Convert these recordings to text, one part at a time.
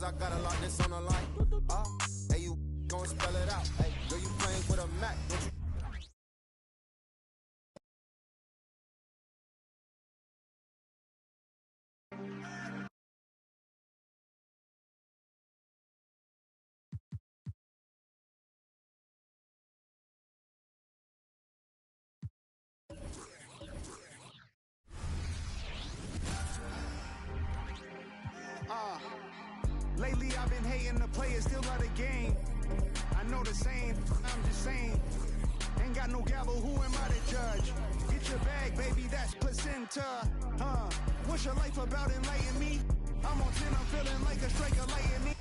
I got a lot that's on the line. Hey, you gon' spell it out. Hey, girl, you playing with a Mac, don't you? Lately I've been hating the players still out of game. I know the same, I'm just saying. Ain't got no gavel, who am I to judge? Get your bag, baby, that's placenta. What's your life about, enlighten me? I'm on 10, I'm feeling like a strike of lightning.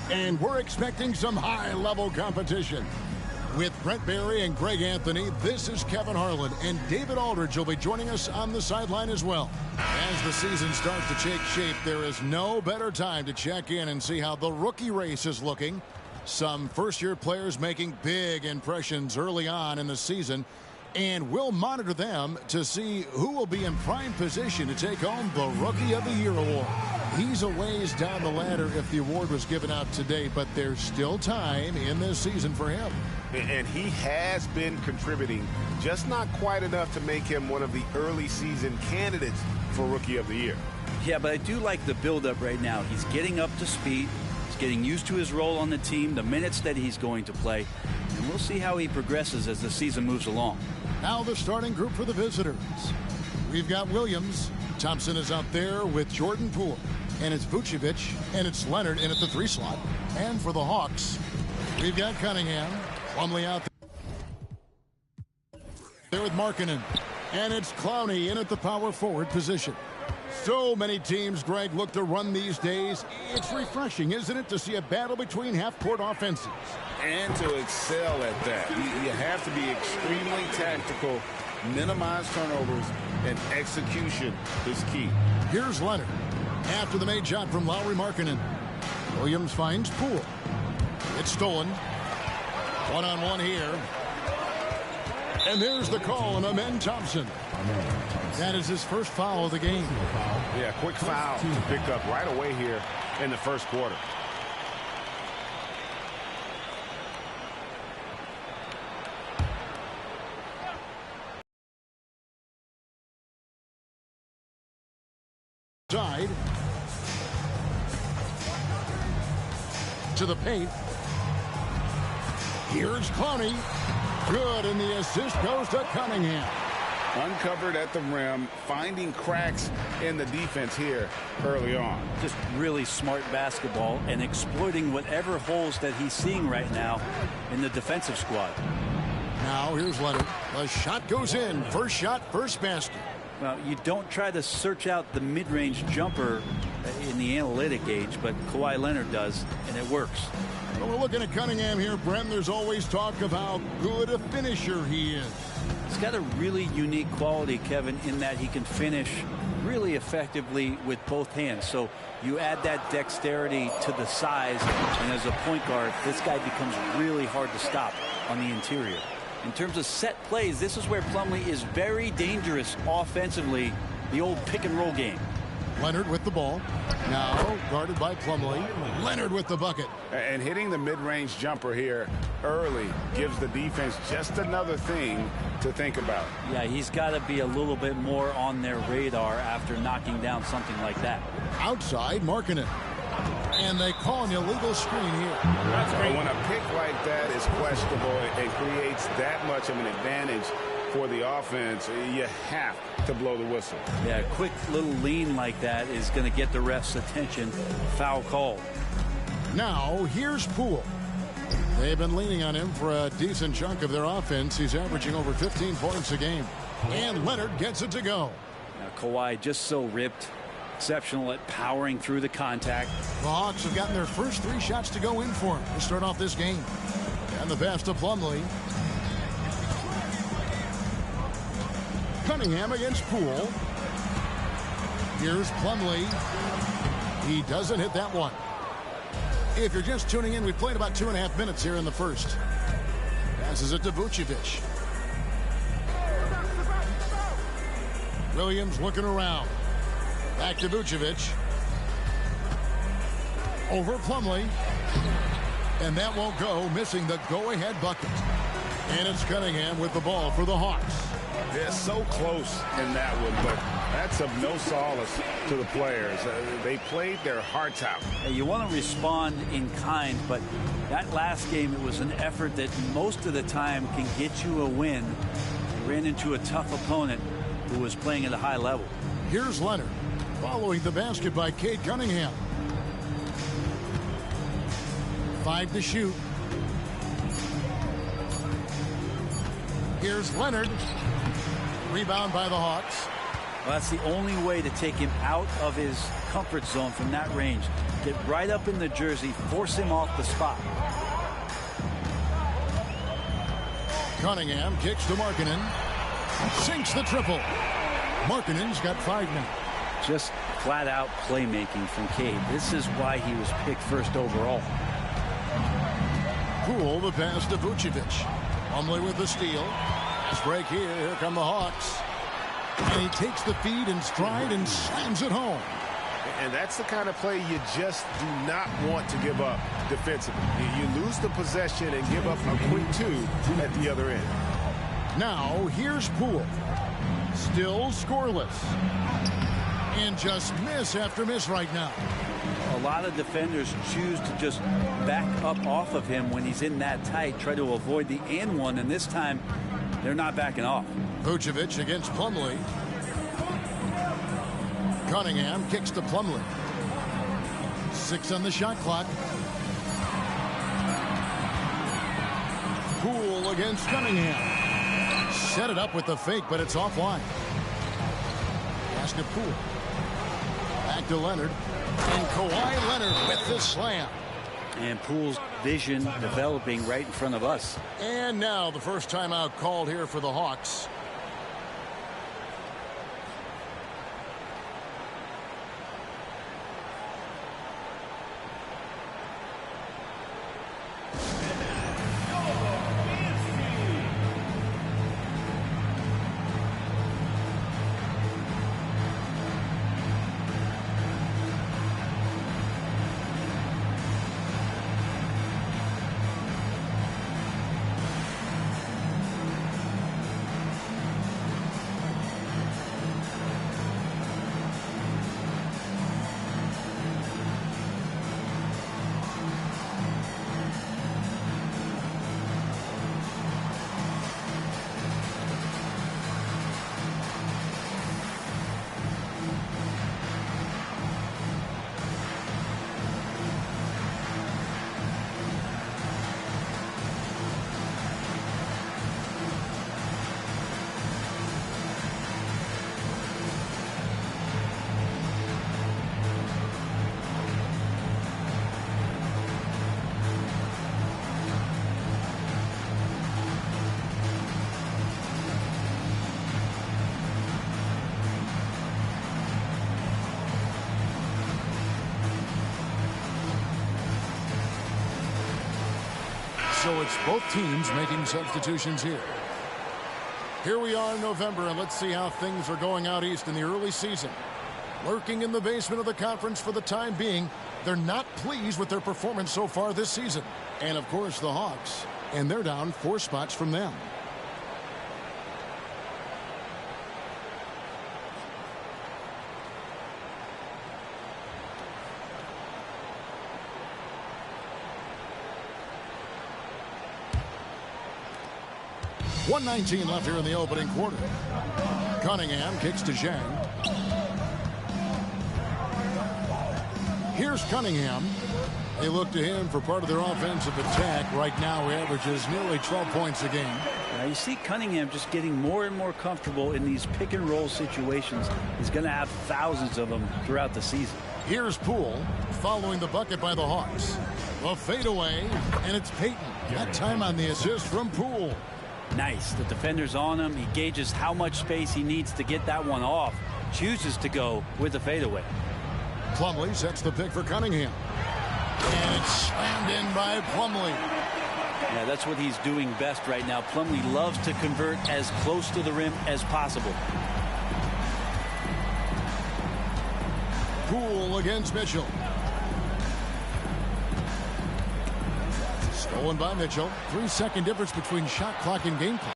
And we're expecting some high-level competition. With Brent Barry and Greg Anthony, this is Kevin Harlan, and David Aldridge will be joining us on the sideline as well. As the season starts to take shape, there is no better time to check in and see how the rookie race is looking. Some first-year players making big impressions early on in the season, and we'll monitor them to see who will be in prime position to take home the Rookie of the Year award. He's a ways down the ladder if the award was given out today, but there's still time in this season for him. And he has been contributing, just not quite enough to make him one of the early season candidates for Rookie of the Year. Yeah, but I do like the build-up right now. He's getting up to speed. He's getting used to his role on the team, the minutes that he's going to play. And we'll see how he progresses as the season moves along. Now the starting group for the visitors. We've got Williams. Thompson is out there with Jordan Poole. And it's Vucevic, and it's Leonard in at the 3 slot. And for the Hawks, we've got Cunningham. Plumlee out there with Markkanen. And it's Clowney in at the power forward position. So many teams, Greg, look to run these days. It's refreshing, isn't it, to see a battle between half-court offenses? And to excel at that. You have to be extremely tactical, minimize turnovers, and execution is key. Here's Leonard. After the made shot from Lauri Markkanen. Williams finds Poole. It's stolen. One-on-one here. And there's the call on Amen Thompson. That is his first foul of the game. Yeah, quick foul to pick up right away here in the first quarter. Side. To the paint. Here's Clowney. Good, and the assist goes to Cunningham. Uncovered at the rim, finding cracks in the defense here early on. Just really smart basketball and exploiting whatever holes that he's seeing right now in the defensive squad. Now here's Leonard. The shot goes in. First shot, first basket. Well, you don't try to search out the mid-range jumper in the analytic age, but Kawhi Leonard does, and it works. Well, we're looking at Cunningham here, Brent. There's always talk of how good a finisher he is. He's got a really unique quality, Kevin, in that he can finish really effectively with both hands. So you add that dexterity to the size, and as a point guard, this guy becomes really hard to stop on the interior. In terms of set plays, this is where Plumlee is very dangerous offensively, the old pick-and-roll game. Leonard with the ball. Now guarded by Plumlee. Leonard with the bucket. And hitting the mid-range jumper here early gives the defense just another thing to think about. Yeah, he's got to be a little bit more on their radar after knocking down something like that. Outside, Markkanen. And they call an illegal screen here. When a pick like that is questionable, it creates that much of an advantage for the offense. You have to blow the whistle. Yeah, a quick little lean like that is going to get the ref's attention. Foul call. Now here's Poole. They've been leaning on him for a decent chunk of their offense. He's averaging over 15 points a game. And Leonard gets it to go. Now Kawhi just so ripped. Exceptional at powering through the contact. The Hawks have gotten their first 3 shots to go in for him to start off this game. And the pass to Plumlee. Cunningham against Poole. Here's Plumlee. He doesn't hit that one. If you're just tuning in, we played about 2.5 minutes here in the first. Passes it to Vucevic. Williams looking around. Back to Vucevic. Over Plumlee. And that won't go, missing the go-ahead bucket. And it's Cunningham with the ball for the Hawks. They're so close in that one, but that's of no solace to the players. They played their hearts out. You want to respond in kind, but that last game, it was an effort that most of the time can get you a win. You ran into a tough opponent who was playing at a high level. Here's Leonard, following the basket by Cade Cunningham. 5 to shoot. Here's Leonard. Rebound by the Hawks. Well, that's the only way to take him out of his comfort zone from that range. Get right up in the jersey, force him off the spot. Cunningham kicks to Markkanen. Sinks the triple. Markkanen's got 5 now. Just flat out playmaking from Cade. This is why he was picked first overall. Poole the pass to Vucevic. Plumlee with the steal. Fast break here. Here come the Hawks. And he takes the feed in stride and slams it home. And that's the kind of play you just do not want to give up defensively. You lose the possession and give up a quick 2 at the other end. Now here's Poole. Still scoreless. And just miss after miss right now. A lot of defenders choose to just back up off of him when he's in that tight, try to avoid the and one, and this time they're not backing off. Vucevic against Plumlee. Cunningham kicks to Plumlee. 6 on the shot clock. Poole against Cunningham. Set it up with the fake, but it's offline. Pass to Poole. Back to Leonard. And Kawhi Leonard with the slam. And Poole's vision developing right in front of us. And now the first timeout called here for the Hawks. So it's both teams making substitutions here. Here we are in November, and let's see how things are going out east in the early season. Lurking in the basement of the conference for the time being, they're not pleased with their performance so far this season. And, of course, the Hawks. And they're down 4 spots from them. .119 left here in the opening quarter. Cunningham kicks to Zhang. Here's Cunningham. They look to him for part of their offensive attack. Right now, he averages nearly 12 points a game. Now you see Cunningham just getting more and more comfortable in these pick and roll situations. He's going to have thousands of them throughout the season. Here's Poole following the bucket by the Hawks. A fadeaway, and it's Payton. That time on the assist from Poole. Nice. The defender's on him. He gauges how much space he needs to get that one off. Chooses to go with the fadeaway. Plumlee sets the pick for Cunningham. And it's slammed in by Plumlee. Yeah, that's what he's doing best right now. Plumlee loves to convert as close to the rim as possible. Poole against Mitchell. Stolen by Mitchell. 3-second difference between shot clock and game clock.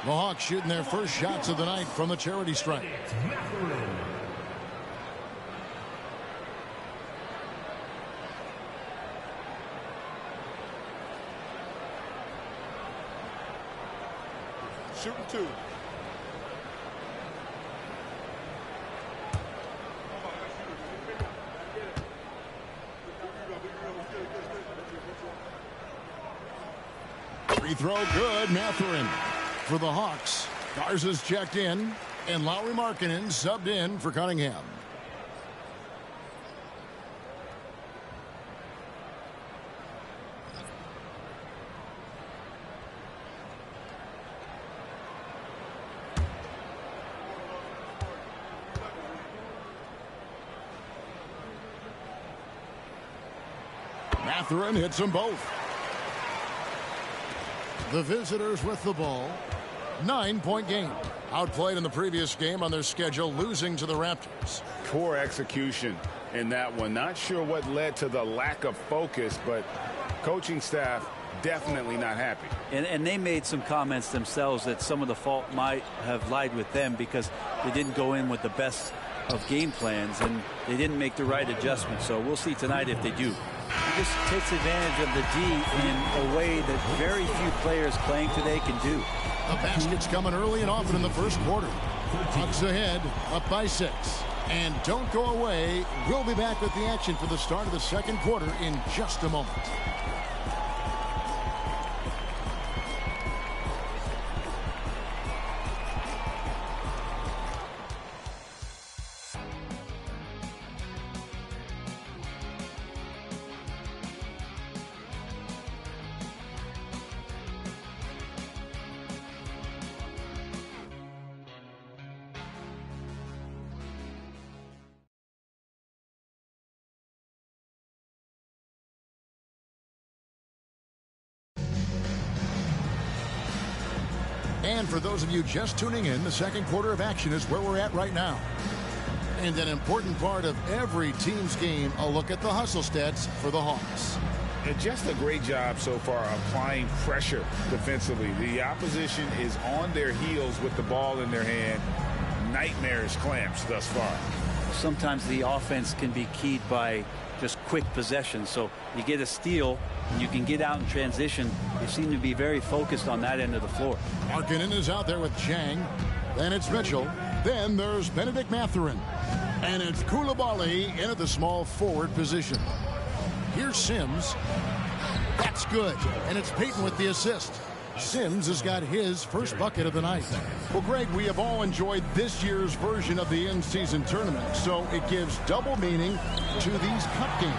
The Hawks shooting their first shots of the night from the charity stripe. Shooting two. Free throw good. Mathurin for the Hawks. Garza's checked in, and Lauri Markkanen subbed in for Cunningham. Mathurin hits them both. The visitors with the ball. 9-point game. Outplayed in the previous game on their schedule, losing to the Raptors. Poor execution in that one. Not sure what led to the lack of focus, but coaching staff definitely not happy. And they made some comments themselves that some of the fault might have lied with them because they didn't go in with the best of game plans and they didn't make the right adjustments. So we'll see tonight if they do. He just takes advantage of the D in a way that very few players playing today can do. The basket's coming early and often in the first quarter. Hawks ahead, up by 6. And don't go away. We'll be back with the action for the start of the second quarter in just a moment. And for those of you just tuning in, the second quarter of action is where we're at right now. And an important part of every team's game, a look at the hustle stats for the Hawks. And just a great job so far applying pressure defensively. The opposition is on their heels with the ball in their hand. Nightmarish clamps thus far. Sometimes the offense can be keyed by just quick possession. So you get a steal and you can get out in transition. They seem to be very focused on that end of the floor. Markkanen is out there with Chang. Then it's Mitchell. Then there's Benedict Mathurin. And it's Koulibaly in at the small forward position. Here's Sims. That's good. And it's Payton with the assist. Sims has got his first bucket of the night. Well, Greg, we have all enjoyed this year's version of the in-season tournament, so it gives double meaning to these cup games.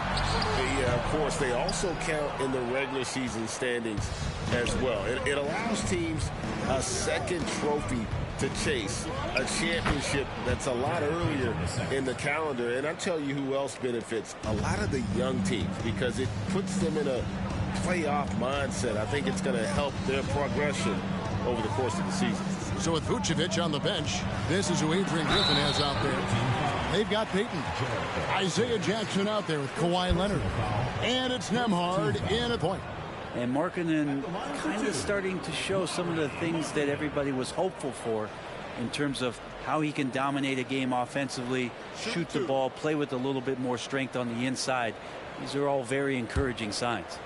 Of course, they also count in the regular season standings as well. It allows teams a second trophy to chase, a championship that's a lot earlier in the calendar. And I'll tell you who else benefits, a lot of the young teams, because it puts them in a playoff mindset. I think it's going to help their progression over the course of the season. So with Vucevic on the bench, this is who Adrian Griffin has out there. They've got Payton. Isaiah Jackson out there with Kawhi Leonard. And it's Nembhard in at point. And Markkanen kind of starting to show some of the things that everybody was hopeful for in terms of how he can dominate a game offensively, shoot the ball, play with a little bit more strength on the inside. These are all very encouraging signs.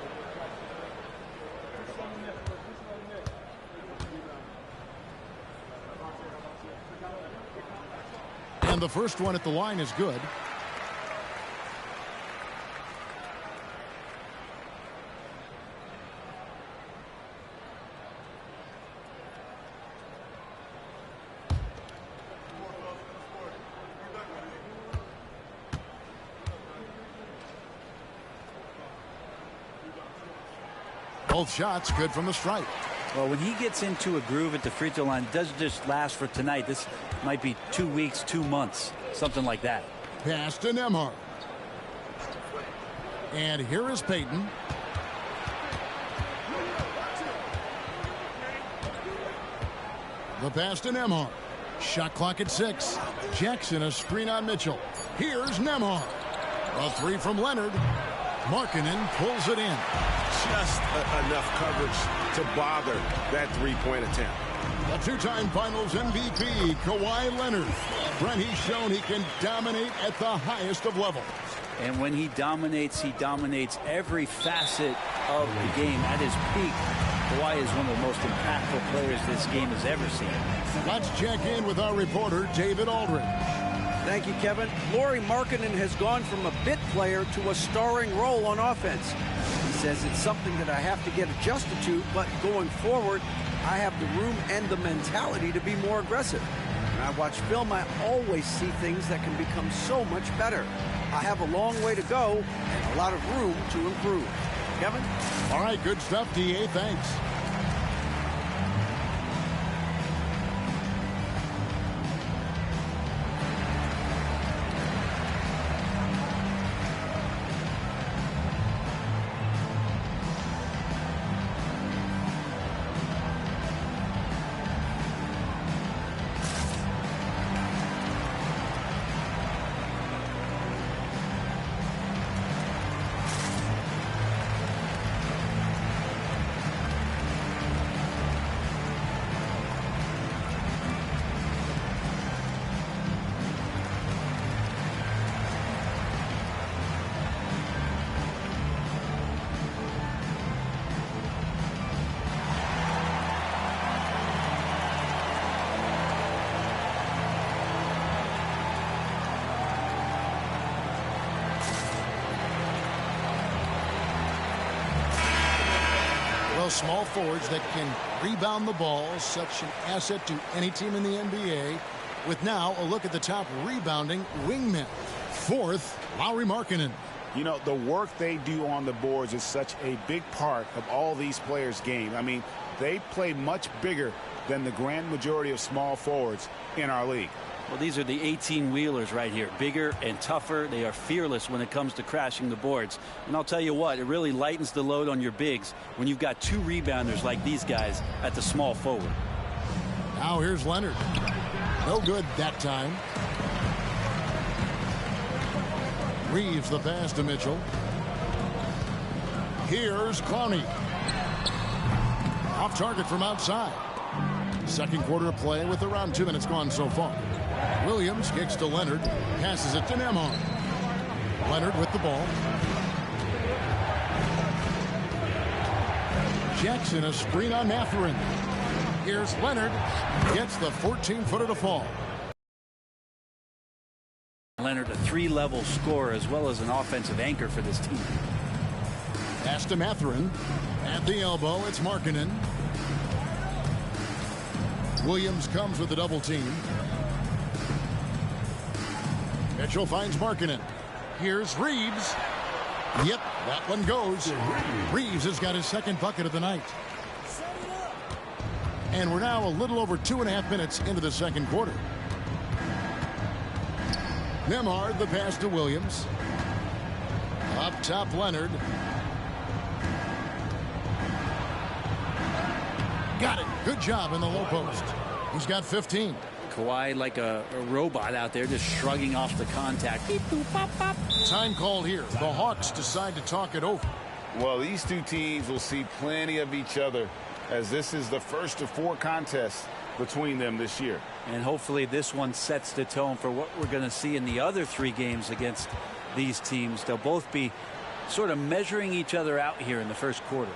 And the first one at the line is good. Both shots good from the stripe. Well, when he gets into a groove at the free throw line, it doesn't just last for tonight. This might be 2 weeks, 2 months, something like that. Pass to Nembhard. And here is Payton. The pass to Nembhard. Shot clock at 6. Jackson a screen on Mitchell. Here's Nembhard. A three from Leonard. Markkanen pulls it in. Just enough coverage to bother that three-point attempt. A two-time Finals MVP, Kawhi Leonard. Brent, he's shown he can dominate at the highest of levels. And when he dominates every facet of the game at his peak. Kawhi is one of the most impactful players this game has ever seen. Let's check in with our reporter, David Aldridge. Thank you, Kevin. Lauri Markkanen has gone from a bit player to a starring role on offense. He says it's something that I have to get adjusted to, but going forward, I have the room and the mentality to be more aggressive. When I watch film, I always see things that can become so much better. I have a long way to go and a lot of room to improve. Kevin? All right, good stuff, D.A. Thanks. Small forwards that can rebound the ball, such an asset to any team in the NBA. With now a look at the top rebounding wingmen. Fourth, Lauri Markkanen. You know, the work they do on the boards is such a big part of all these players' game. I mean, they play much bigger than the grand majority of small forwards in our league. Well, these are the 18-wheelers right here. Bigger and tougher. They are fearless when it comes to crashing the boards. And I'll tell you what, it really lightens the load on your bigs when you've got two rebounders like these guys at the small forward. Now here's Leonard. No good that time. Reeves the pass to Mitchell. Here's Clowney. Off target from outside. Second quarter of play with around 2 minutes gone so far. Williams kicks to Leonard, passes it to Nembhard. Leonard with the ball. Jackson a screen on Mathurin. Here's Leonard, gets the 14-footer to fall. Leonard, a three-level scorer as well as an offensive anchor for this team. Pass to Mathurin. At the elbow, it's Markkanen. Williams comes with the double team. Mitchell finds Markkanen. Here's Reeves. Yep, that one goes. Reeves has got his second bucket of the night. And we're now a little over 2.5 minutes into the second quarter. Nembhard, the pass to Williams. Up top, Leonard. Got it. Good job in the low post. He's got 15. Kawhi like a robot out there just shrugging off the contact. Beep, boop, pop, pop. Time called here. The Hawks decide to talk it over. Well, these two teams will see plenty of each other as this is the first of 4 contests between them this year. And hopefully this one sets the tone for what we're going to see in the other 3 games against these teams. They'll both be sort of measuring each other out here in the first quarter.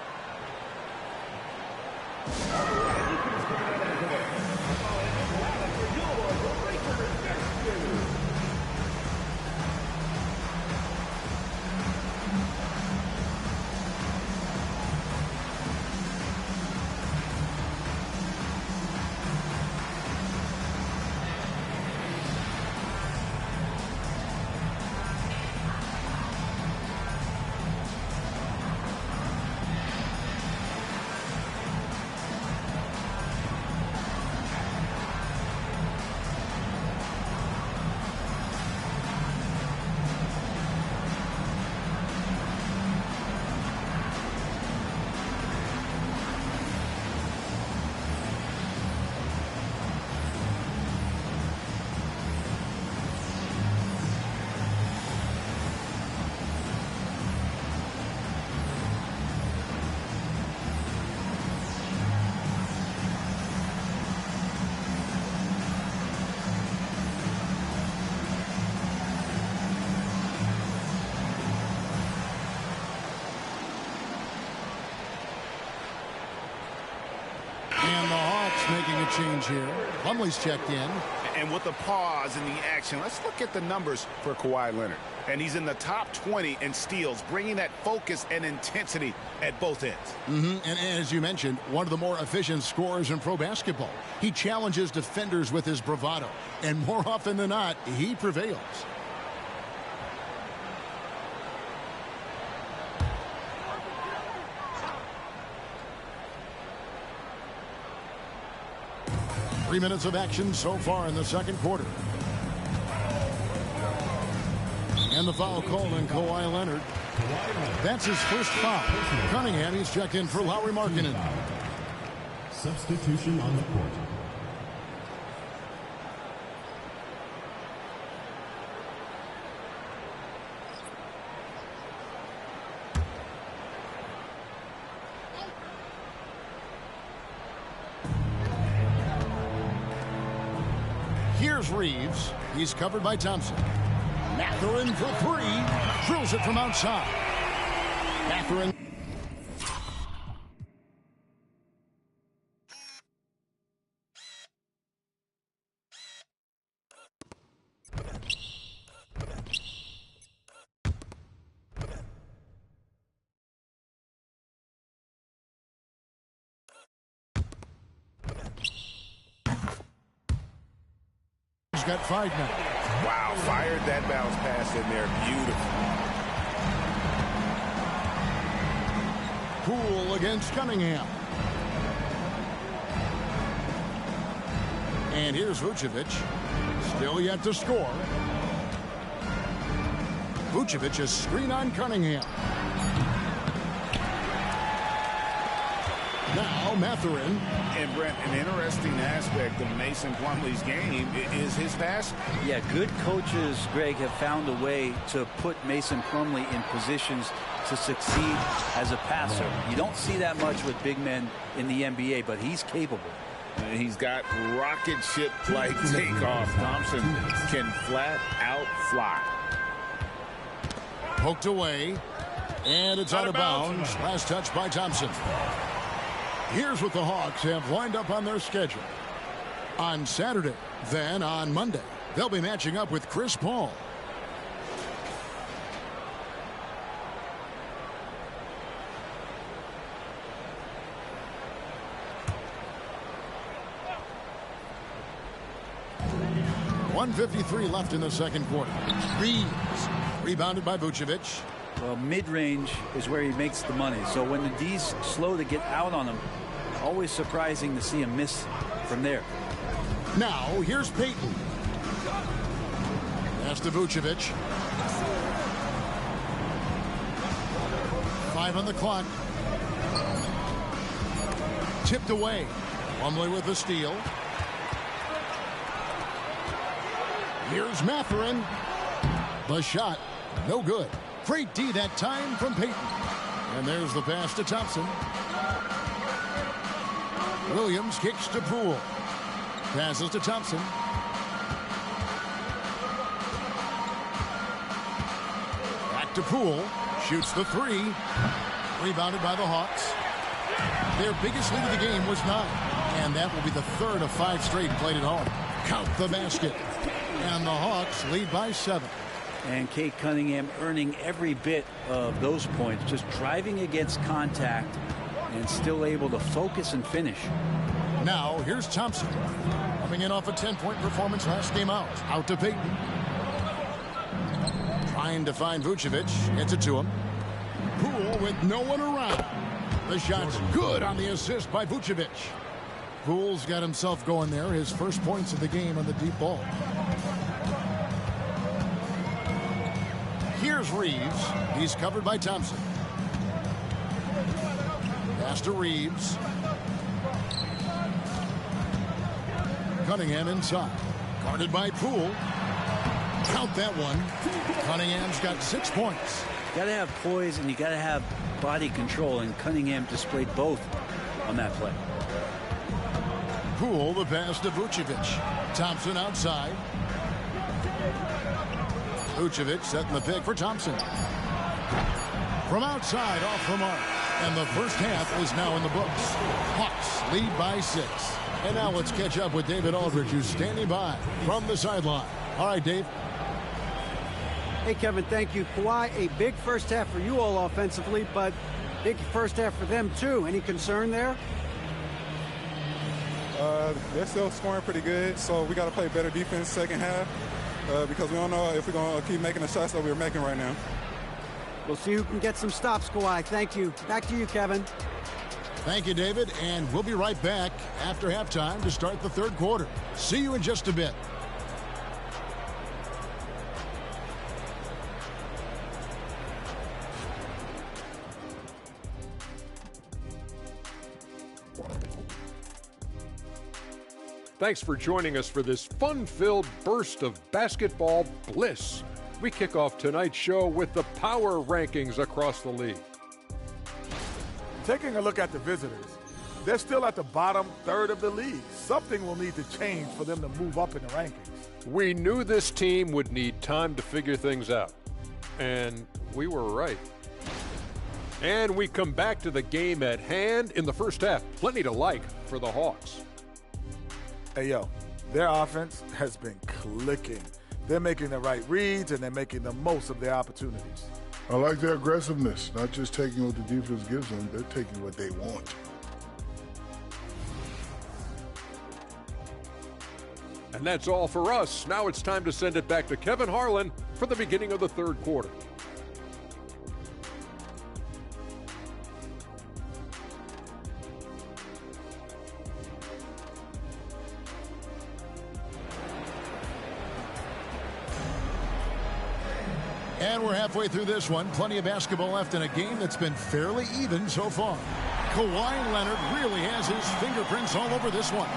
And the Hawks making a change here. Plumlee's checked in. And with the pause in the action, let's look at the numbers for Kawhi Leonard. And he's in the top 20 in steals, bringing that focus and intensity at both ends. And as you mentioned, one of the more efficient scorers in pro basketball. He challenges defenders with his bravado. And more often than not, he prevails. Three minutes of action so far in the second quarter. And the foul called on Kawhi Leonard. That's his first foul. Cunningham, he's checked in for Lauri Markkanen. Substitution on the court. Here's Reeves. He's covered by Thompson. Mathurin for three. Drills it from outside. Mathurin. He's got 5 now. Wow, fired that bounce pass in there. Beautiful. Poole against Cunningham. And here's Vucevic. Still yet to score. Vucevic a screen on Cunningham. Now Mathurin. And Brent, an interesting aspect of Mason Plumlee's game is his pass. Yeah, good coaches, Greg, have found a way to put Mason Plumlee in positions to succeed as a passer. You don't see that much with big men in the NBA, but he's capable. And he's got rocket ship-like takeoff. Thompson can flat out fly. Poked away. And it's out of bounds. Last touch by Thompson. Here's what the Hawks have lined up on their schedule. On Saturday, then on Monday, they'll be matching up with Chris Paul. .153 left in the second quarter. Reeves, rebounded by Vucevic. Well, mid-range is where he makes the money. So when the D's slow to get out on him, always surprising to see him miss from there. Now, here's Payton. Pass to Vucevic. 5 on the clock. Tipped away. Plumlee with the steal. Here's Mathurin. The shot, no good. Great D that time from Payton. And there's the pass to Thompson. Williams kicks to Poole. Passes to Thompson. Back to Poole. Shoots the 3. Rebounded by the Hawks. Their biggest lead of the game was 9. And that will be the 3rd of 5 straight played at home. Count the basket. And the Hawks lead by 7. And Kate Cunningham earning every bit of those points, just driving against contact and still able to focus and finish. Now here's Thompson coming in off a 10-point performance last game out. Out to Payton. Trying to find Vucevic. Gets it to him. Poole with no one around. The shot's good on the assist by Vucevic. Poole's got himself going there. His first points of the game on the deep ball. Here's Reeves. He's covered by Thompson. Pass to Reeves. Cunningham inside. Guarded by Poole. Count that one. Cunningham's got 6 points. You got to have poise and you got to have body control, and Cunningham displayed both on that play. Poole, the pass to Vucevic. Thompson outside. Vucevic setting the pick for Thompson. From outside, off the mark. And the first half is now in the books. Hawks lead by 6. And now let's catch up with David Aldridge, who's standing by from the sideline. All right, Dave. Hey, Kevin, thank you. Kawhi, a big first half for you all offensively, but big first half for them, too. Any concern there? They're still scoring pretty good, so we got to play better defense second half because we don't know if we're going to keep making the shots that we're making right now. We'll see who can get some stops, Kawhi. Thank you. Back to you, Kevin. Thank you, David, and we'll be right back after halftime to start the third quarter. See you in just a bit. Thanks for joining us for this fun-filled burst of basketball bliss. We kick off tonight's show with the power rankings across the league. Taking a look at the visitors, they're still at the bottom third of the league. Something will need to change for them to move up in the rankings. We knew this team would need time to figure things out. And we were right. And we come back to the game at hand in the first half. Plenty to like for the Hawks. Hey, yo, their offense has been clicking. They're making the right reads, and they're making the most of their opportunities. I like their aggressiveness, not just taking what the defense gives them, they're taking what they want. And that's all for us. Now it's time to send it back to Kevin Harlan for the beginning of the third quarter. And we're halfway through this one. Plenty of basketball left in a game that's been fairly even so far. Kawhi Leonard really has his fingerprints all over this one.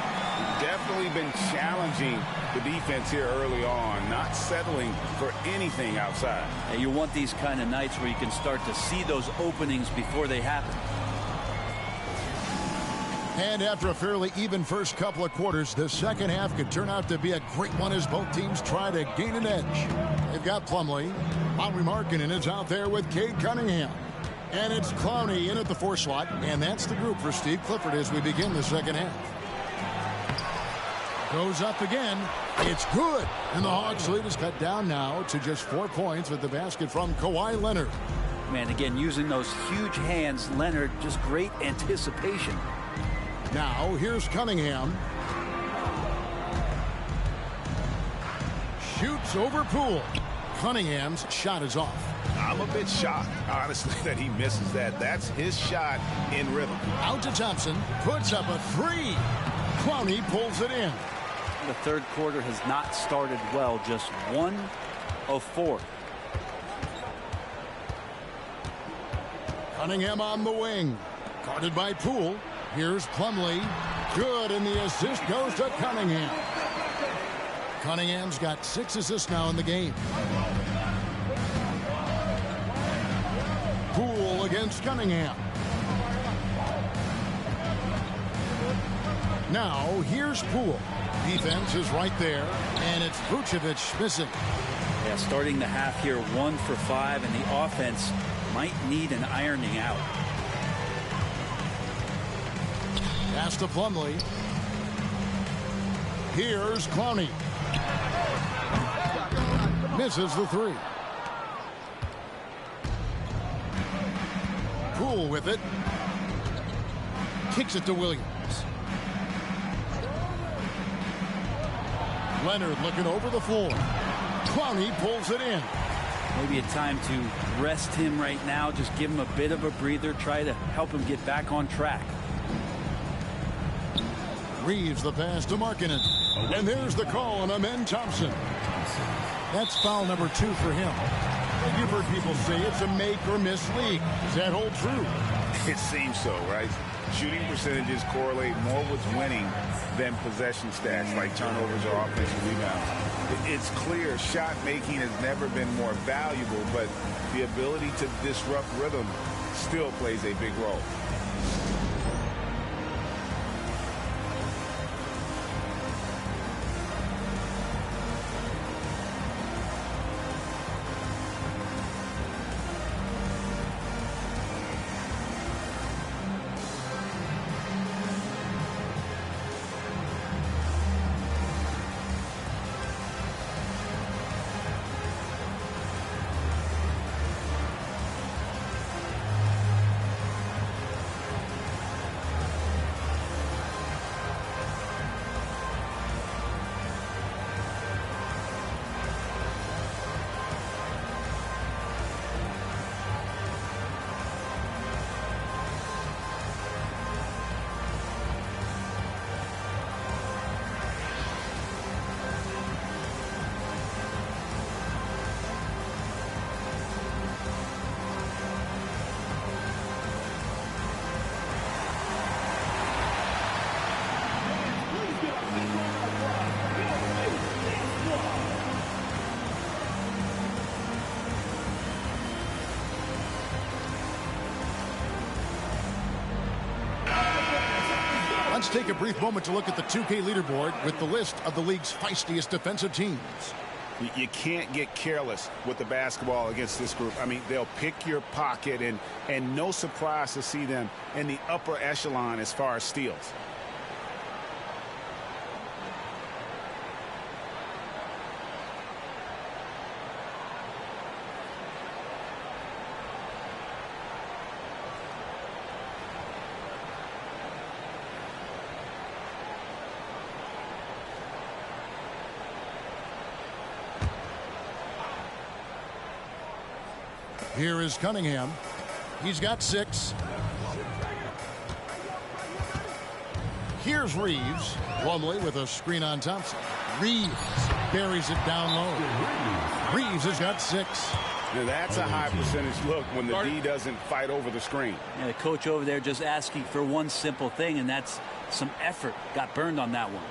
Definitely been challenging the defense here early on, not settling for anything outside. And you want these kind of nights where you can start to see those openings before they happen. And after a fairly even first couple of quarters, the second half could turn out to be a great one as both teams try to gain an edge. They've got Plumlee. Lauri Markkanen is out there with Cade Cunningham. And it's Clowney in at the 4 slot. And that's the group for Steve Clifford as we begin the second half. Goes up again. It's good. And the Hawks lead is cut down now to just 4 points with the basket from Kawhi Leonard. Man, again, using those huge hands, Leonard, just great anticipation. Now, here's Cunningham. Shoots over Poole. Cunningham's shot is off. I'm a bit shocked, honestly, that he misses that. That's his shot in rhythm. Out to Thompson. Puts up a 3. Clowney pulls it in. The third quarter has not started well. Just 1 of 4. Cunningham on the wing. Guarded by Poole. Here's Plumlee. Good, and the assist goes to Cunningham. Cunningham's got 6 assists now in the game. Poole against Cunningham. Now, here's Poole. Defense is right there, and it's Vucevic missing. Yeah, starting the half here 1 for 5, and the offense might need an ironing out. Pass to Plumlee. Here's Clowney. Misses the 3. Poole with it. Kicks it to Williams. Leonard looking over the floor. Clowney pulls it in. Maybe a time to rest him right now. Just give him a bit of a breather. Try to help him get back on track. Reeves the pass to Markkanen. And there's the call on Amen Thompson. That's foul number 2 for him. You've heard people say it's a make or miss league. Does that hold true? It seems so, right? Shooting percentages correlate more with winning than possession stats like turnovers or offensive rebounds. It's clear shot making has never been more valuable, but the ability to disrupt rhythm still plays a big role. Let's take a brief moment to look at the 2K leaderboard with the list of the league's feistiest defensive teams. You can't get careless with the basketball against this group. I mean, they'll pick your pocket, and no surprise to see them in the upper echelon as far as steals. Here is Cunningham. He's got 6. Here's Reeves. Plumlee with a screen on Thompson. Reeves buries it down low. Reeves has got 6. Now that's a high percentage look when the D doesn't fight over the screen. Yeah, the coach over there just asking for one simple thing, and that's some effort. Got burned on that one.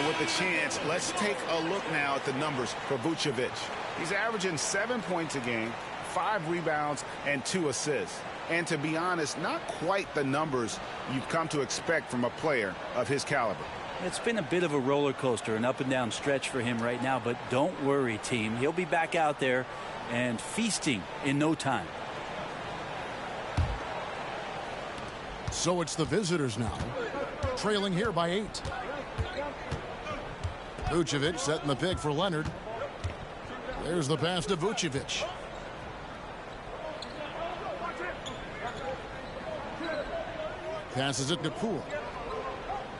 With the chance, let's take a look now at the numbers for Vucevic. He's averaging 7 points a game, 5 rebounds, and 2 assists. And to be honest, not quite the numbers you've come to expect from a player of his caliber. It's been a bit of a roller coaster, an up and down stretch for him right now, but don't worry, team. He'll be back out there and feasting in no time. So it's the visitors now, trailing here by 8. Vucevic setting the pick for Leonard. There's the pass to Vucevic. Passes it to Poole.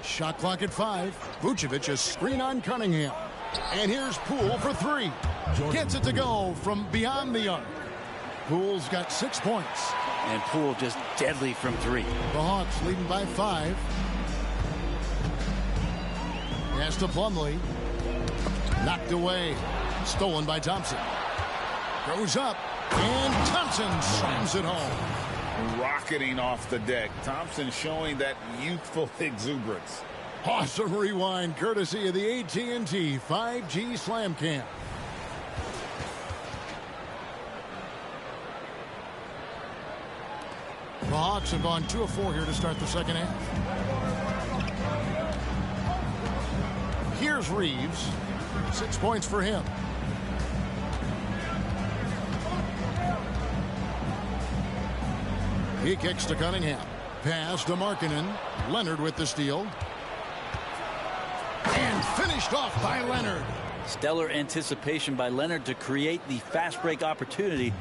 Shot clock at 5. Vucevic a screen on Cunningham. And here's Poole for 3. Gets it to go from beyond the arc. Poole's got 6 points. And Poole just deadly from 3. The Hawks leading by 5. Pass to Plumlee. Knocked away. Stolen by Thompson. Goes up. And Thompson slams it home. Rocketing off the deck. Thompson showing that youthful exuberance. Awesome rewind courtesy of the AT&T 5G Slam Cam. The Hawks have gone 2 of 4 here to start the second half. Here's Reeves. 6 points for him. He kicks to Cunningham. Pass to Markkanen. Leonard with the steal. And finished off by Leonard. Stellar anticipation by Leonard to create the fast break opportunity.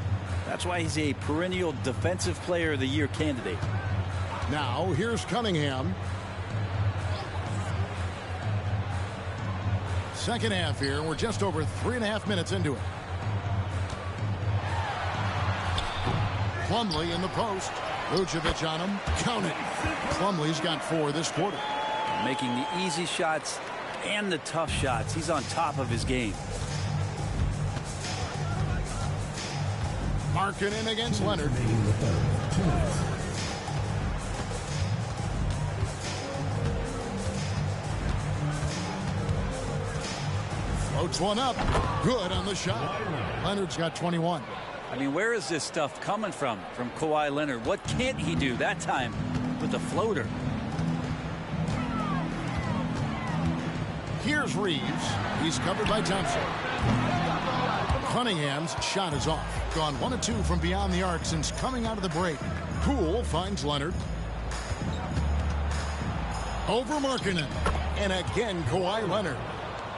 That's why he's a perennial Defensive Player of the Year candidate. Now here's Cunningham. Second half here. We're just over 3.5 minutes into it. Plumlee in the post. Vucevic on him. Count it. Plumlee's got 4 this quarter. Making the easy shots and the tough shots. He's on top of his game. Markkanen against Leonard. Floats one up. Good on the shot. Leonard's got 21. I mean, where is this stuff coming from Kawhi Leonard? What can't he do that time with the floater? Here's Reeves. He's covered by Thompson. Cunningham's shot is off. Gone 1 of 2 from beyond the arc since coming out of the break. Poole finds Leonard. Over Markkanen. And again, Kawhi Leonard.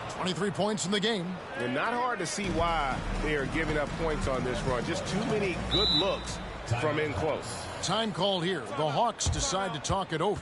23 points in the game. And not hard to see why they are giving up points on this run. Just too many good looks from in close. Time called here. The Hawks decide to talk it over.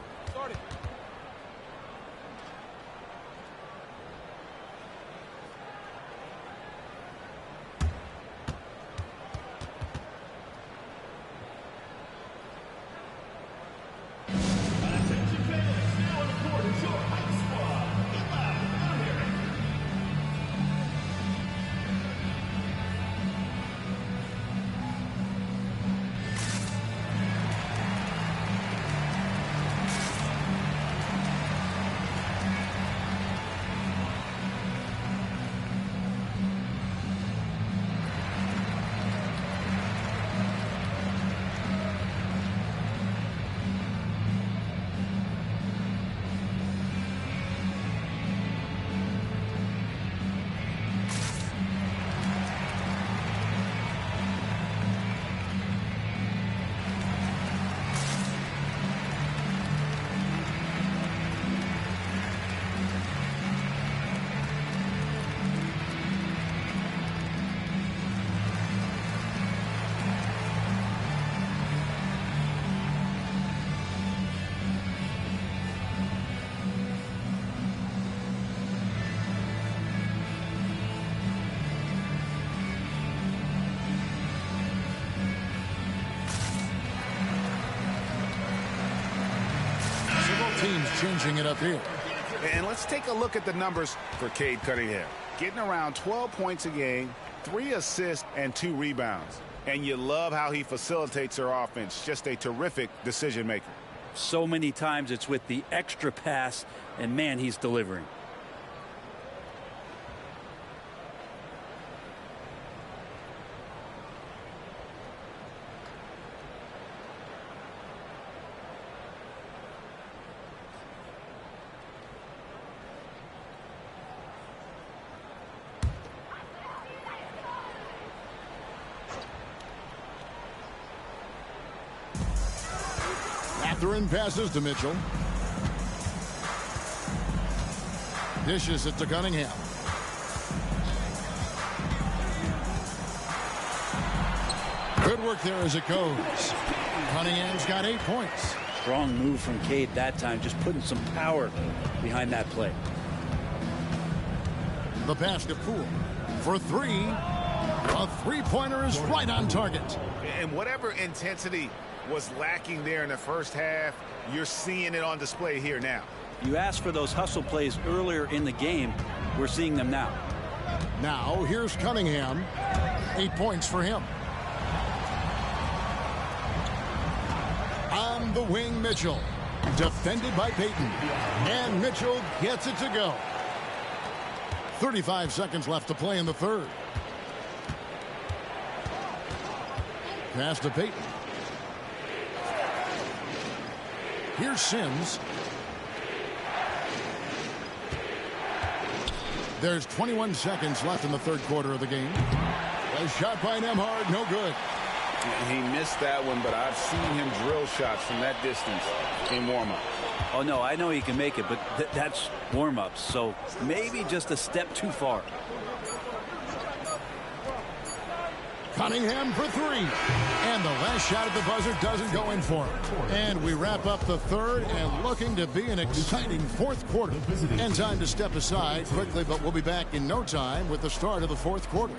Teams changing it up here. And let's take a look at the numbers for Cade Cunningham. Getting around 12 points a game, 3 assists, and 2 rebounds. And you love how he facilitates their offense. Just a terrific decision maker. So many times it's with the extra pass, and man, he's delivering. Mathurin passes to Mitchell. Dishes it to Cunningham. Good work there as it goes. Cunningham's got 8 points. Strong move from Cade that time, just putting some power behind that play. The pass to Poole for 3. A three-pointer is right on target. And whatever intensity was lacking there in the first half, you're seeing it on display here now. You asked for those hustle plays earlier in the game. We're seeing them now. Now here's Cunningham. 8 points for him. On the wing, Mitchell. Defended by Payton. And Mitchell gets it to go. 35 seconds left to play in the third. Pass to Payton. Here's Sims. There's 21 seconds left in the third quarter of the game. A shot by Nembhard, no good. He missed that one, but I've seen him drill shots from that distance in warm-up. Oh, no, I know he can make it, but that's warm-ups, so maybe just a step too far. Cunningham for 3. And the last shot at the buzzer doesn't go in for him. And we wrap up the third and looking to be an exciting fourth quarter. And time to step aside quickly, but we'll be back in no time with the start of the fourth quarter.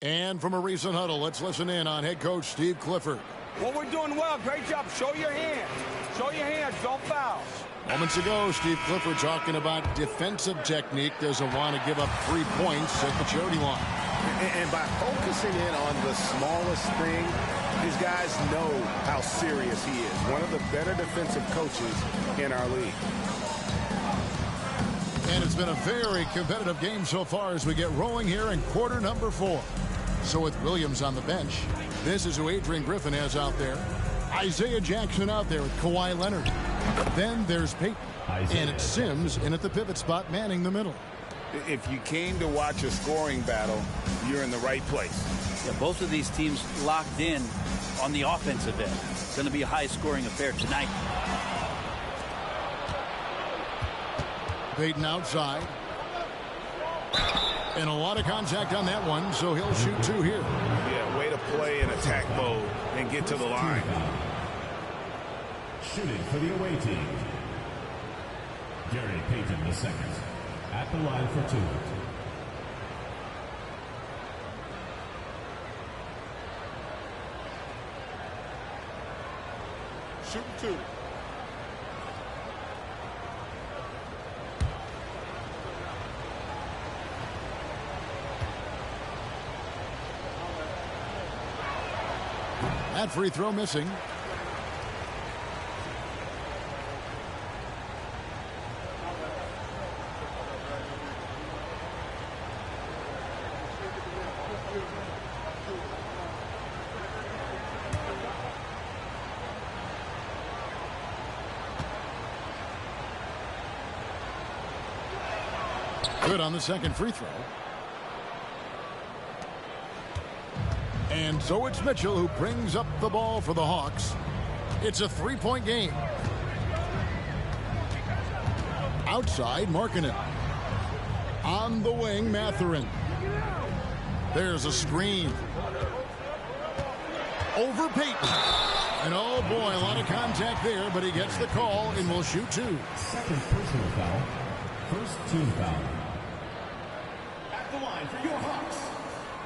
And from a recent huddle, let's listen in on head coach Steve Clifford. Well, we're doing well. Great job. Show your hands. Show your hands. Don't foul. Moments ago, Steve Clifford talking about defensive technique. Doesn't want to give up 3 points at the charity line. And by focusing in on the smallest thing, these guys know how serious he is. One of the better defensive coaches in our league. And it's been a very competitive game so far as we get rolling here in quarter number 4. So with Williams on the bench, this is who Adrian Griffin has out there. Isaiah Jackson out there with Kawhi Leonard. Then there's Peyton. And it's Sims in at the pivot spot manning the middle. If you came to watch a scoring battle, you're in the right place. Yeah, both of these teams locked in on the offensive end. It's going to be a high-scoring affair tonight. Peyton outside. And a lot of contact on that one, so he'll shoot 2 here. Yeah, way to play in attack mode and get to the line. Shooting for the away team, Gary Payton II at the line for 2. Shooting 2. That free throw missing. Good on the second free throw. And so it's Mitchell who brings up the ball for the Hawks. It's a 3-point game. Outside, Markkanen. On the wing, Mathurin. There's a screen. Over Peyton. And oh boy, a lot of contact there, but he gets the call and will shoot 2. Second personal foul. First team foul. At the line for your Hawks,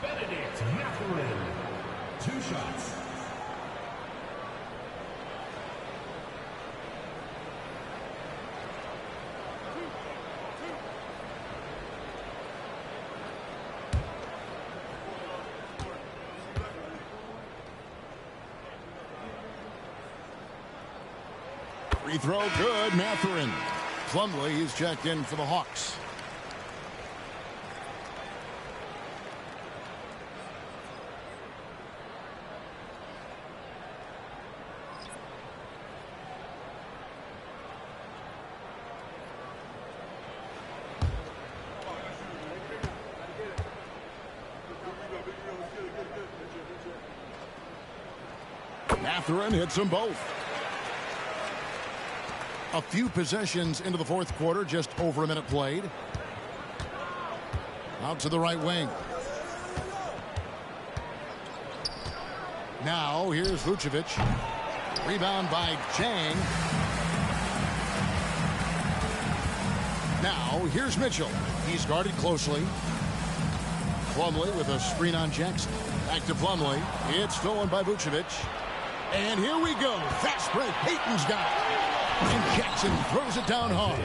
Benedict Mathurin. 2 shots. Free throw good, Mathurin. Plumlee is checked in for the Hawks. Mathurin hits them both. A few possessions into the fourth quarter, just over a minute played. Out to the right wing. Now here's Vucevic. Rebound by Chang. Now here's Mitchell. He's guarded closely. Plumlee with a screen on Jackson. Back to Plumlee. It's stolen by Vucevic. And here we go. Fast break. Peyton's got it. And Jackson throws it down hard.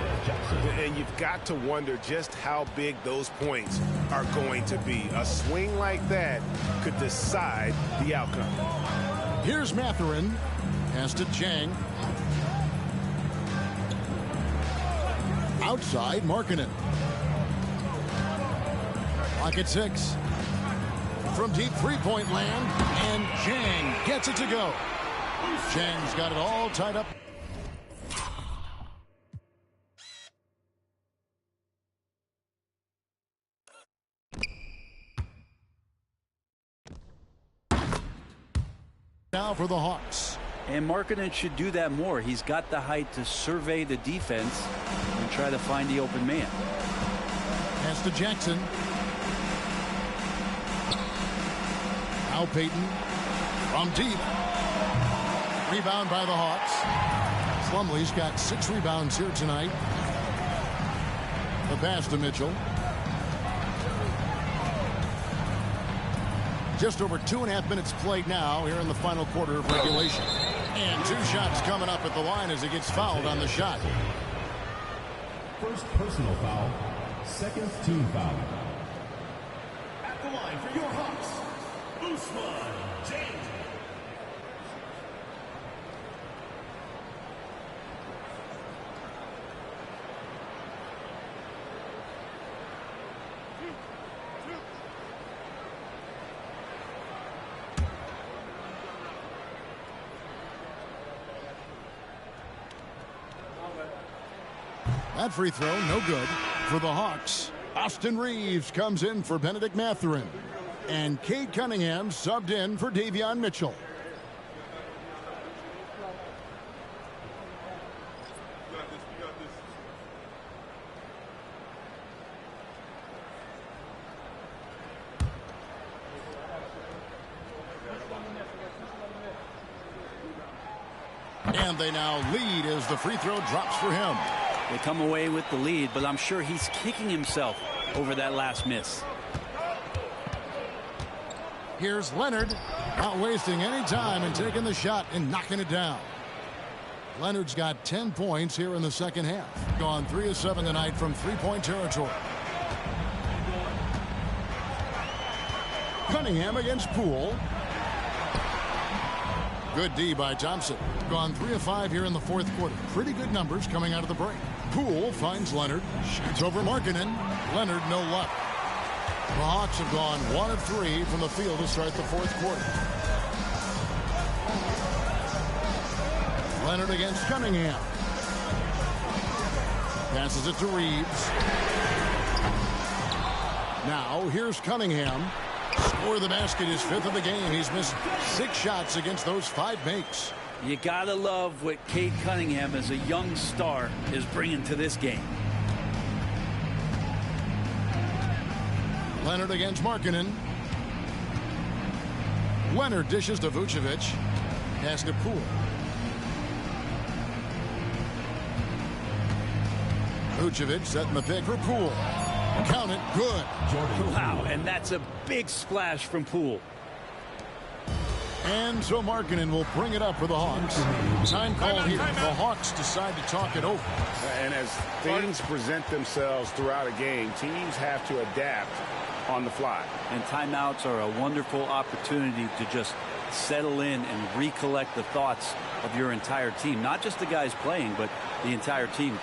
And you've got to wonder just how big those points are going to be. A swing like that could decide the outcome. Here's Mathurin. Pass to Chang. Outside, Markkanen. Clock at 6. From deep three-point land, and Chang gets it to go. Chang's got it all tied up. Now for the Hawks. And Markkanen should do that more. He's got the height to survey the defense and try to find the open man. Pass to Jackson. Now Peyton from deep. Rebound by the Hawks. Plumlee's got 6 rebounds here tonight. The pass to Mitchell. Just over 2.5 minutes played now here in the final quarter of regulation. And 2 shots coming up at the line as he gets fouled on the shot. First personal foul, second team foul. At the line for your Hawks, Usman James. That free throw, no good for the Hawks. Austin Reeves comes in for Benedict Mathurin. And Cade Cunningham subbed in for Davion Mitchell. And they now lead as the free throw drops for him. They come away with the lead, but I'm sure he's kicking himself over that last miss. Here's Leonard, not wasting any time and taking the shot and knocking it down. Leonard's got 10 points here in the second half. Gone 3 of 7 tonight from three-point territory. Cunningham against Poole. Good D by Thompson. Gone 3 of 5 here in the fourth quarter. Pretty good numbers coming out of the break. Poole finds Leonard. Shoots over Markkanen. Leonard, no luck. The Hawks have gone 1 of 3 from the field to start the fourth quarter. Leonard against Cunningham. Passes it to Reeves. Now here's Cunningham. Score the basket, his 5th of the game. He's missed 6 shots against those 5 makes. You gotta love what Cade Cunningham as a young star is bringing to this game. Leonard against Markkanen. Leonard dishes to Vucevic. Pass to Poole. Vucevic setting the pick for Poole. Count it, good. Wow, and that's a big splash from Poole. And so Markkanen will bring it up for the Hawks. Time call here. The Hawks decide to talk it over. And as things present themselves throughout a game, teams have to adapt on the fly. And timeouts are a wonderful opportunity to just settle in and recollect the thoughts of your entire team. Not just the guys playing, but the entire team.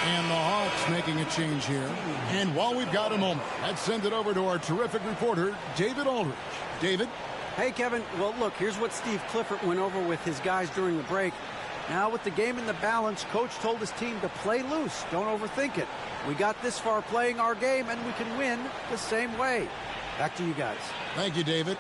And the Hawks making a change here. And while we've got a moment, let's send it over to our terrific reporter, David Aldridge. David? Hey, Kevin. Well, look, here's what Steve Clifford went over with his guys during the break. Now, with the game in the balance, Coach told his team to play loose. Don't overthink it. We got this far playing our game, and we can win the same way. Back to you guys. Thank you, David.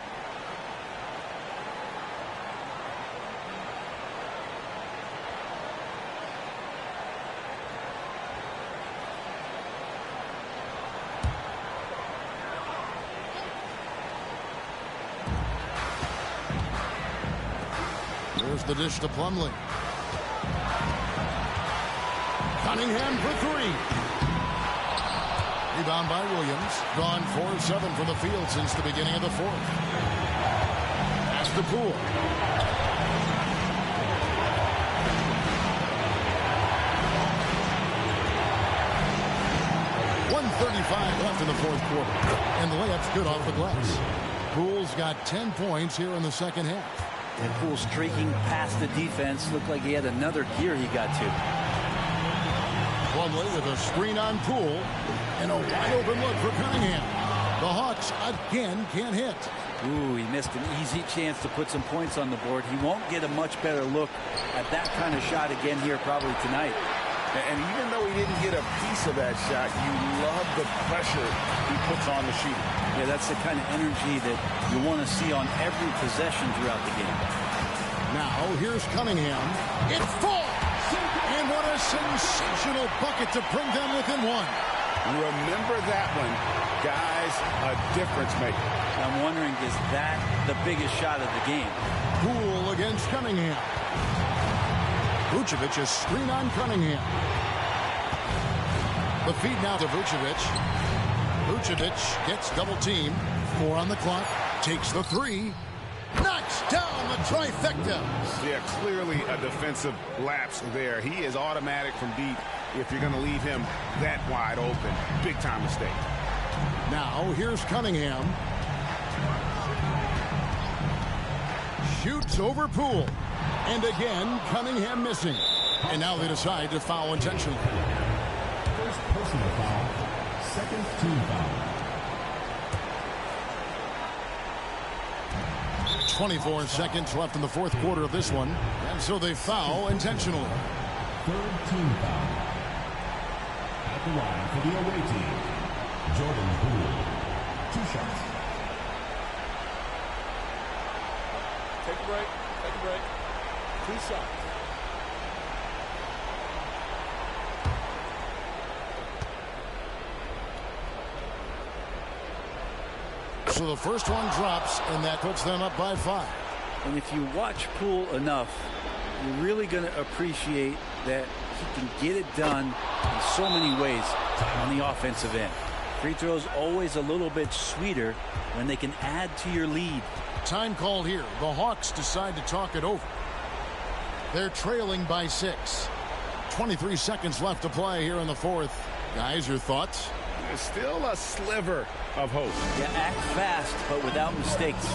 There's the dish to Plumlee. Cunningham for 3. Rebound by Williams. Gone 4-7 from the field since the beginning of the fourth. Pass to Poole. 1:35 left in the fourth quarter. And the layup's good off the glass. Poole's got 10 points here in the second half. And Poole streaking past the defense. Looked like he had another gear he got to. Plumlee with a screen on Poole. And a wide open look for Cunningham. The Hawks again can't hit. Ooh, he missed an easy chance to put some points on the board. He won't get a much better look at that kind of shot again here probably tonight. And even though he didn't get a piece of that shot, you love the pressure he puts on the shooter. Yeah, that's the kind of energy that you want to see on every possession throughout the game. Now, here's Cunningham. It falls! And what a sensational bucket to bring them within one. Remember that one, guys, a difference maker. I'm wondering, is that the biggest shot of the game? Poole against Cunningham. Vucevic is screen on Cunningham. The feed now to Vucevic. Vucevic gets double team. 4 on the clock. Takes the 3. Knocks down the trifecta. Yeah, clearly a defensive lapse there. He is automatic from deep if you're going to leave him that wide open. Big time mistake. Now here's Cunningham. Shoots over Poole. And again, Cunningham missing. And now they decide to foul intentionally. First personal foul. Second team foul. 24 seconds left in the fourth quarter of this one. And so they foul intentionally. Third team foul. At the line for the away team, Jordan Poole. 2 shots. Take a break. Take a break. 2 shots. So the first one drops, and that puts them up by 5. And if you watch Poole enough, you're really going to appreciate that he can get it done in so many ways on the offensive end. Free throws always a little bit sweeter when they can add to your lead. Time called here. The Hawks decide to talk it over. They're trailing by 6. 23 seconds left to play here in the fourth. Guys, your thoughts? There's still a sliver of hope. Yeah, act fast, but without mistakes.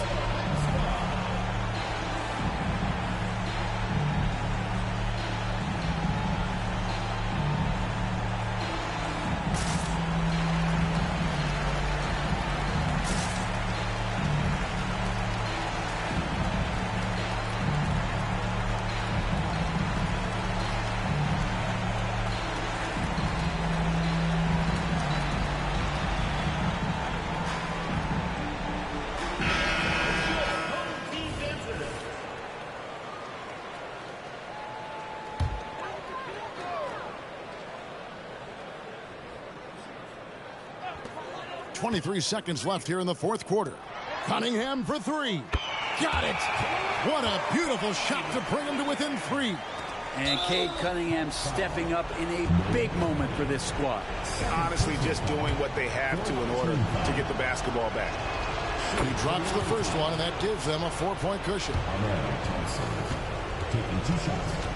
.23 seconds left here in the fourth quarter. Cunningham for 3. Got it! What a beautiful shot to bring him to within 3. And Cade Cunningham stepping up in a big moment for this squad. Honestly, just doing what they have to in order to get the basketball back. He drops the first one, and that gives them a 4-point cushion. Taking 2 shots.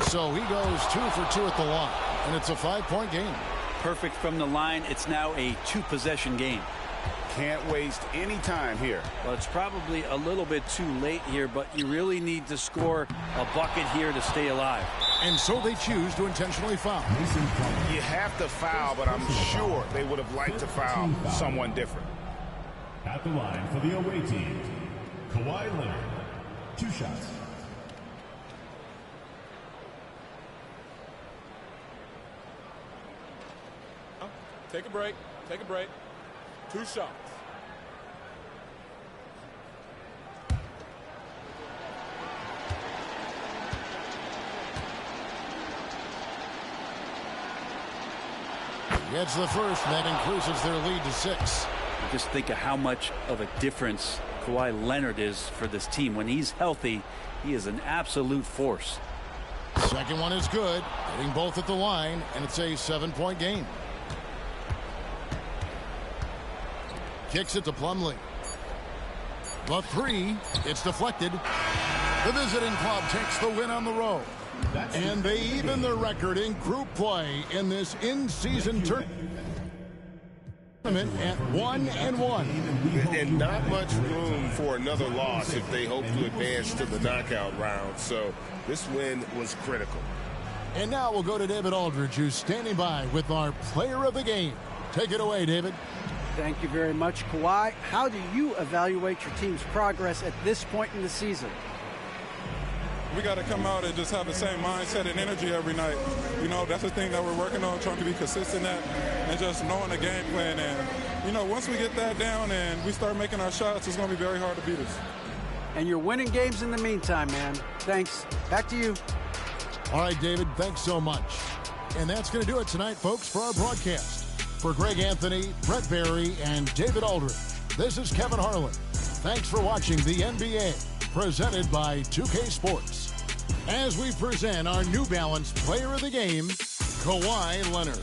So he goes 2 for 2 at the line, and it's a 5-point game. Perfect from the line. It's now a 2-possession game. Can't waste any time here. Well, it's probably a little bit too late here, but you really need to score a bucket here to stay alive. And so they choose to intentionally foul. You have to foul, but I'm sure they would have liked to foul someone different. At the line for the away team, Kawhi Leonard. 2 shots. Take a break. Take a break. 2 shots. Gets the first, and that increases their lead to 6. Just think of how much of a difference Kawhi Leonard is for this team. When he's healthy, he is an absolute force. Second one is good. Hitting both at the line, and it's a 7-point game. Kicks it to Plumlee. The three, it's deflected. The visiting club takes the win on the road. And they even their record in group play in this in-season tournament at 1-1. And not much room for another loss if they hope to advance to the knockout round. So this win was critical. And now we'll go to David Aldridge, who's standing by with our player of the game. Take it away, David. Thank you very much, Kawhi. How do you evaluate your team's progress at this point in the season? We got to come out and just have the same mindset and energy every night. You know, that's the thing that we're working on, trying to be consistent at, and just knowing the game plan. And, you know, once we get that down and we start making our shots, it's going to be very hard to beat us. And you're winning games in the meantime, man. Thanks. Back to you. All right, David, thanks so much. And that's going to do it tonight, folks, for our broadcast. For Greg Anthony, Brett Barry, and David Aldridge, this is Kevin Harlan. Thanks for watching the NBA, presented by 2K Sports. As we present our New Balance Player of the Game, Kawhi Leonard.